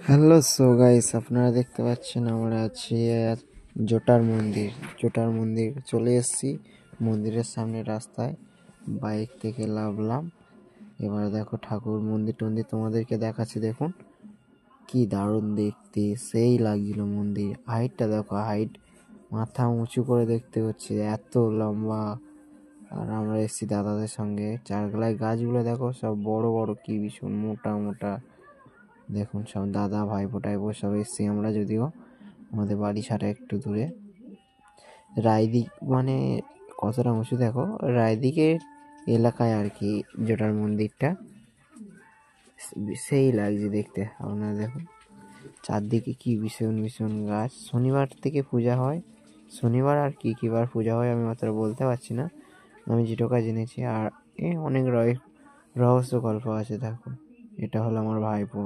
Hello guys, আপনারা দেখতে পাচ্ছেন আমরা আছি জোটার মন্দির চলে এসেছি। মন্দিরের সামনে রাস্তায় বাইক থেকে নামলাম। এবার দেখো ঠাকুর মন্দির টন্দির তোমাদেরকে দেখাচ্ছি। দেখুন কি দারুণ দেখতে, সেই লাগছিল মন্দির। হাইটটা দেখো, হাইট মাথা উঁচু করে দেখতে হচ্ছে, এত লম্বা। আর আমরা এসেছি দাদাদের সঙ্গে। চারগলায় গাছগুলো দেখো, সব বড় বড়, কি ভীষণ মোটা মোটা। দেখুন সব দাদা ভাইপো টাইপো সব এসছি আমরা, যদিও আমাদের বাড়ি ছাড়া একটু দূরে। রায়দিক মানে কতটা উঁচু দেখো, রায়দিকের এলাকায় আর কি জোটার মন্দিরটা। সেই লাগছে দেখতে। আপনারা দেখুন চারদিকে কি ভীষণ ভীষণ গাছ। শনিবার থেকে পূজা হয়, শনিবার আর কি বার পূজা হয় আমি মাত্র বলতে পারছি না, আমি যেটুকু জেনেছি। আর অনেক রহস্য গল্প আছে। দেখো এটা হলো আমার ভাইপো।